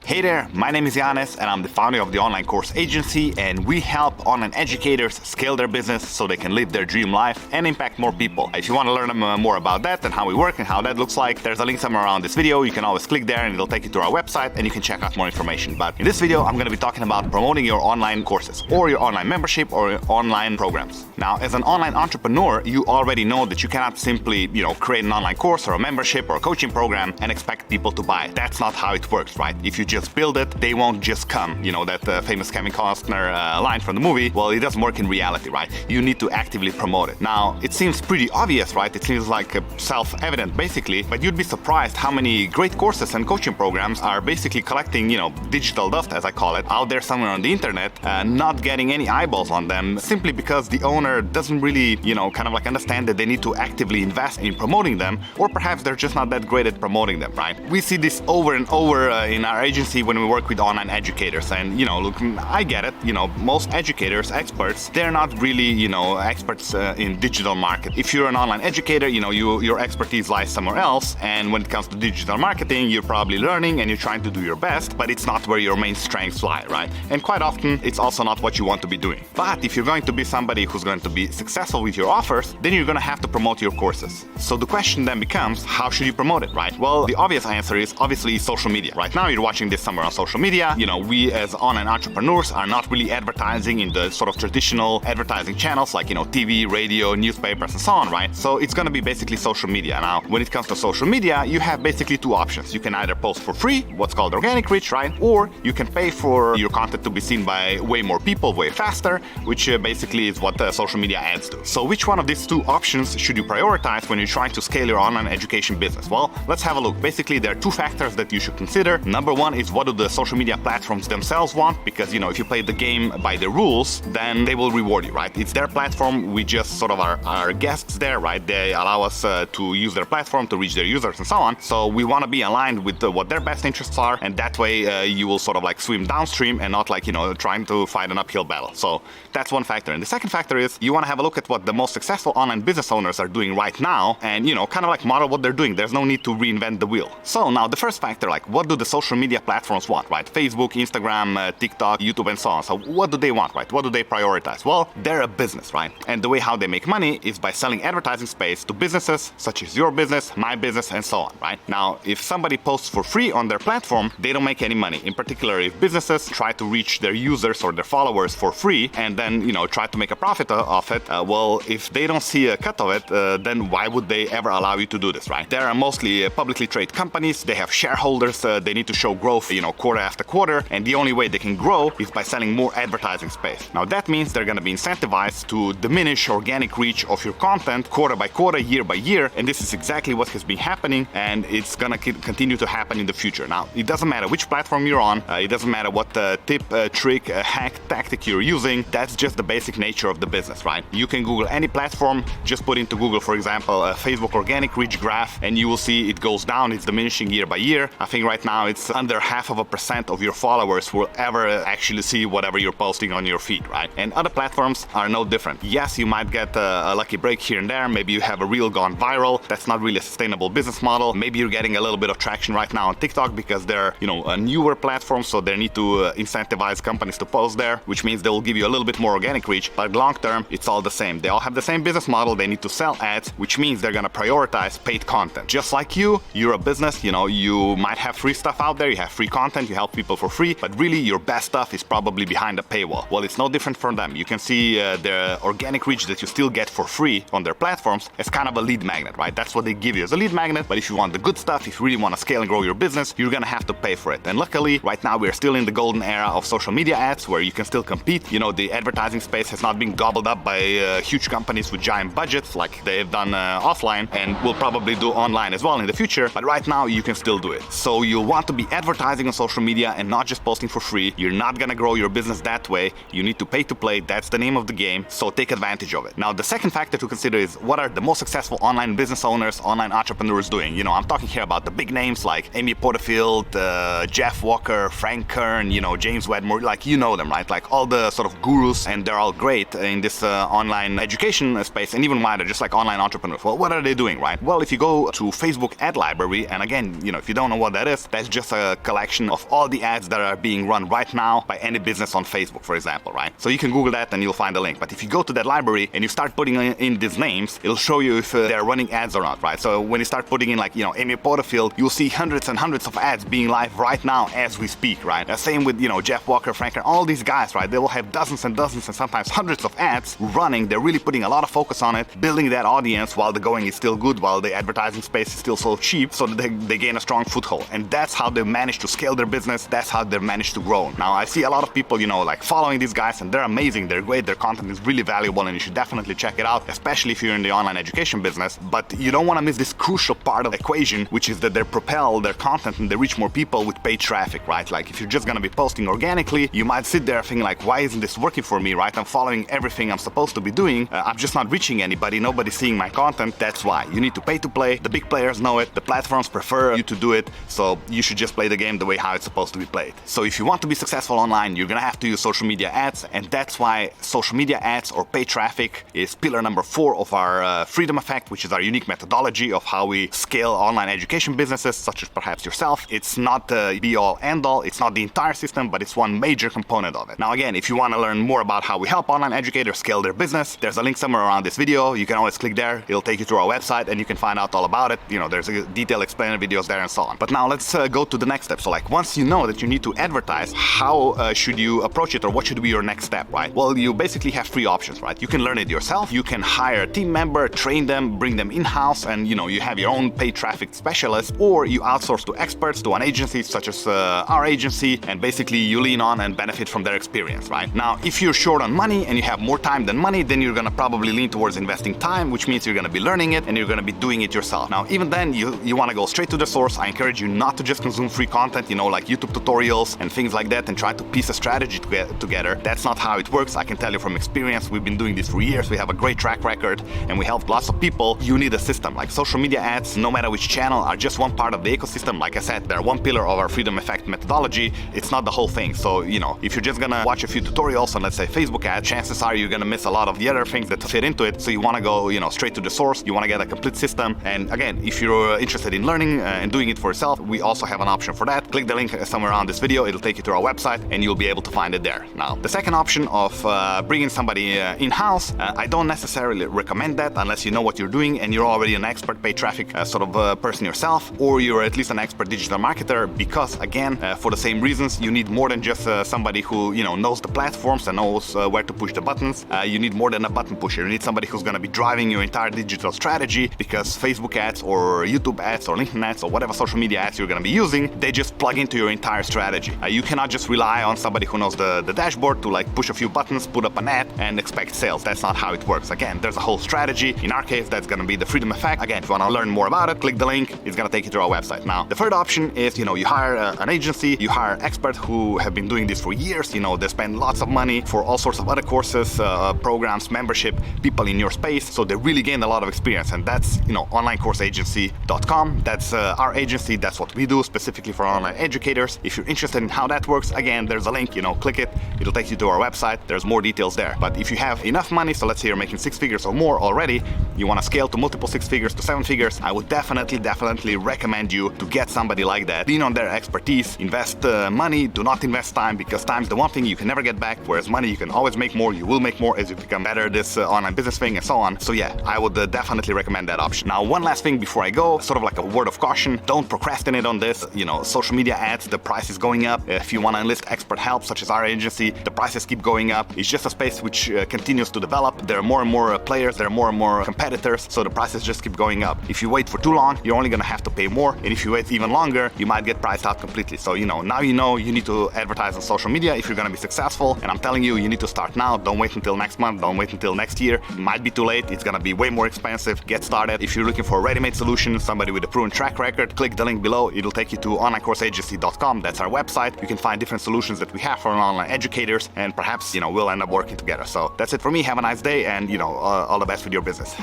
Hey there, my name is Yanis and I'm the founder of the Online Course Agency, and we help online educators scale their business so they can live their dream life and impact more people. If you want to learn more about that and how we work and how that looks like, there's a link somewhere around this video. You can always click there and it'll take you to our website and you can check out more information. But in this video, I'm going to be talking about promoting your online courses or your online membership or your online programs. Now, as an online entrepreneur, you already know that you cannot simply, create an online course or a membership or a coaching program and expect people to buy it. That's not how it works, right? If you just build it, they won't just come. That famous Kevin Costner line from the movie. Well, it doesn't work in reality, right? You need to actively promote it. Now, it seems pretty obvious, right? It seems like self-evident, basically, but you'd be surprised how many great courses and coaching programs are basically collecting, digital dust, as I call it, out there somewhere on the internet, not getting any eyeballs on them, simply because the owner doesn't really, understand that they need to actively invest in promoting them, or perhaps they're just not that great at promoting them, right? We see this over and over in our agency when we work with online educators, and look, I get it. Most educators, experts, they're not really experts in digital market. If you're an online educator, your expertise lies somewhere else, and when it comes to digital marketing, you're probably learning and you're trying to do your best, but it's not where your main strengths lie, right? And quite often it's also not what you want to be doing. But if you're going to be somebody who's going to be successful with your offers, then you're going to have to promote your courses. So the question then becomes, how should you promote it, right? Well, the obvious answer is obviously social media. Right now you're watching this somewhere on social media. We as online entrepreneurs are not really advertising in the sort of traditional advertising channels like TV, radio, newspapers, and so on, right? So it's going to be basically social media. Now, when it comes to social media, you have basically two options. You can either post for free, what's called organic reach, right? Or you can pay for your content to be seen by way more people, way faster, which basically is what social media ads do. So which one of these two options should you prioritize when you're trying to scale your online education business? Well, let's have a look. Basically, there are two factors that you should consider. Number one is, what do the social media platforms themselves want? Because if you play the game by the rules, then they will reward you, right? It's their platform. We just sort of are guests there, right? They allow us to use their platform to reach their users and so on. So we want to be aligned with what their best interests are, and that way you will sort of swim downstream and not trying to fight an uphill battle. So that's one factor. And the second factor is, you want to have a look at what the most successful online business owners are doing right now, and model what they're doing. There's no need to reinvent the wheel. So now the first factor, what do the social media platforms want, right? Facebook, Instagram, TikTok, YouTube, and so on. So what do they want, right? What do they prioritize? Well, they're a business, right? And the way how they make money is by selling advertising space to businesses such as your business, my business, and so on, right? Now, if somebody posts for free on their platform, they don't make any money. In particular, if businesses try to reach their users or their followers for free and then, try to make a profit off it, well, if they don't see a cut of it, then why would they ever allow you to do this, right? There are mostly publicly traded companies. They have shareholders. They need to show growth, quarter after quarter, and the only way they can grow is by selling more advertising space. Now, that means they're going to be incentivized to diminish organic reach of your content quarter by quarter, year by year, and this is exactly what has been happening, and it's going to continue to happen in the future. Now, it doesn't matter which platform you're on. It doesn't matter what tip, trick, hack, tactic you're using. That's just the basic nature of the business, right? You can Google any platform. Just put into Google, for example, a Facebook organic reach graph, and you will see it goes down. It's diminishing year by year. I think right now it's under 0.5% of your followers will ever actually see whatever you're posting on your feed, right? And other platforms are no different. Yes, you might get a lucky break here and there. Maybe you have a reel gone viral. That's not really a sustainable business model. Maybe you're getting a little bit of traction right now on TikTok because they're, a newer platform, so they need to incentivize companies to post there, which means they will give you a little bit more organic reach. But long term, it's all the same. They all have the same business model. They need to sell ads, which means they're gonna prioritize paid content. Just like you're a business. You might have free stuff out there. You have free content. You help people for free, but really your best stuff is probably behind a paywall. Well, it's no different from them. You can see the organic reach that you still get for free on their platforms as kind of a lead magnet, right? That's what they give you as a lead magnet. But if you want the good stuff, if you really want to scale and grow your business, you're gonna have to pay for it. And luckily, right now we're still in the golden era of social media ads where you can still compete. The advertising space has not been gobbled up by huge companies with giant budgets like they've done offline and will probably do online as well in the future. But right now you can still do it. So you'll want to be advertising on social media and not just posting for free. You're not gonna grow your business that way. You need to pay to play. That's the name of the game. So take advantage of it. Now, the second factor to consider is, what are the most successful online business owners, online entrepreneurs doing? I'm talking here about the big names like Amy Porterfield, Jeff Walker, Frank Kern, James Wedmore, them, right? All the sort of gurus, and they're all great in this online education space and even wider, just like online entrepreneurs. Well, what are they doing, right? Well, if you go to Facebook ad library, and again, if you don't know what that is, that's just a collection collection of all the ads that are being run right now by any business on Facebook, for example, right? So you can Google that and you'll find a link. But if you go to that library and you start putting in these names, it'll show you if they're running ads or not, right? So when you start putting in, like, you know, Amy Porterfield, you'll see hundreds and hundreds of ads being live right now as we speak, right? Same with, you know, Jeff Walker, Frank, all these guys, right? They will have dozens and dozens and sometimes hundreds of ads running. They're really putting a lot of focus on it, building that audience while the going is still good, while the advertising space is still so cheap, so that they gain a strong foothold. And that's how they manage to scale their business. That's how they manage to grow. Now, I see a lot of people, you know, like following these guys, and they're amazing. They're great. Their content is really valuable, and you should definitely check it out, especially if you're in the online education business. But you don't want to miss this crucial part of the equation, which is that they propel their content and they reach more people with paid traffic, right? Like, if you're just going to be posting organically, you might sit there thinking like, why isn't this working for me, right? I'm following everything I'm supposed to be doing. I'm just not reaching anybody. Nobody's seeing my content. That's why you need to pay to play. The big players know it. The platforms prefer you to do it. So you should just play the game the way how it's supposed to be played. So if you want to be successful online, you're going to have to use social media ads. And that's why social media ads or paid traffic is pillar number 4 of our Freedom Effect, which is our unique methodology of how we scale online education businesses, such as perhaps yourself. It's not the be-all, end-all. It's not the entire system, but it's one major component of it. Now, again, if you want to learn more about how we help online educators scale their business, there's a link somewhere around this video. You can always click there. It'll take you to our website, and you can find out all about it. You know, there's a detailed explainer videos there and so on. But now let's go to the next step. So, like, once you know that you need to advertise, how should you approach it, or what should be your next step, right? Well, you basically have 3 options, right? You can learn it yourself. You can hire a team member, train them, bring them in-house, and, you know, you have your own paid traffic specialist, or you outsource to experts, to an agency such as our agency, and basically you lean on and benefit from their experience, right? Now, if you're short on money and you have more time than money, then you're gonna probably lean towards investing time, which means you're gonna be learning it and you're gonna be doing it yourself. Now, even then, you wanna go straight to the source. I encourage you not to just consume free content, you know, like YouTube tutorials and things like that, and try to piece a strategy together. That's not how it works. I can tell you from experience. We've been doing this for years. We have a great track record and we helped lots of people. You need a system. Like, social media ads, no matter which channel, are just one part of the ecosystem. Like I said, they're one pillar of our Freedom Effect methodology. It's not the whole thing. So, you know, if you're just gonna watch a few tutorials on, let's say, Facebook ads, chances are you're gonna miss a lot of the other things that fit into it. So you wanna go, you know, straight to the source. You wanna get a complete system. And again, if you're interested in learning and doing it for yourself, we also have an option for that. Click the link somewhere on this video. It'll take you to our website and you'll be able to find it there. Now, the second option of bringing somebody in-house, I don't necessarily recommend that unless you know what you're doing and you're already an expert paid traffic sort of person yourself, or you're at least an expert digital marketer, because again, for the same reasons, you need more than just somebody who, you know, knows the platforms and knows where to push the buttons. You need more than a button pusher. You need somebody who's going to be driving your entire digital strategy, because Facebook ads or YouTube ads or LinkedIn ads or whatever social media ads you're going to be using, they just plug into your entire strategy. You cannot just rely on somebody who knows the dashboard to, like, push a few buttons, put up an ad and expect sales. That's not how it works. Again, there's a whole strategy. In our case, that's going to be the Freedom Effect. Again, if you want to learn more about it, click the link. It's going to take you to our website. Now, the third option is, you know, you hire an agency, you hire experts who have been doing this for years. You know, they spend lots of money for all sorts of other courses, programs, membership, people in your space. So they really gained a lot of experience, and that's, you know, onlinecourseagency.com. That's our agency. That's what we do specifically for online educators. If you're interested in how that works, again, there's a link, you know, click it. It'll take you to our website. There's more details there. But if you have enough money, so let's say you're making 6 figures or more already, you want to scale to multiple 6 figures to 7 figures, I would definitely recommend you to get somebody like that. Lean on their expertise, invest money, do not invest time, because time is the one thing you can never get back, whereas money you can always make more. You will make more as you become better at this online business thing and so on. So yeah, I would definitely recommend that option. Now, one last thing before I go, sort of like a word of caution, don't procrastinate on this. You know, social media ads, the price is going up. If you want to enlist expert help, such as our agency, the prices keep going up. It's just a space which continues to develop. There are more and more players, there are more and more competitors, so the prices just keep going up. If you wait for too long, you're only going to have to pay more, and if you wait even longer, you might get priced out completely. So, you know, now you know you need to advertise on social media if you're going to be successful, and I'm telling you, you need to start now. Don't wait until next month, don't wait until next year. It might be too late. It's going to be way more expensive. Get started. If you're looking for a ready-made solution, somebody with a proven track record, click the link below. It'll take you to onlinecourseagency.com. That's our website. You can find different solutions that we have for online educators, and perhaps, you know, we'll end up working together. So that's it for me. Have a nice day, and, you know, all the best with your business.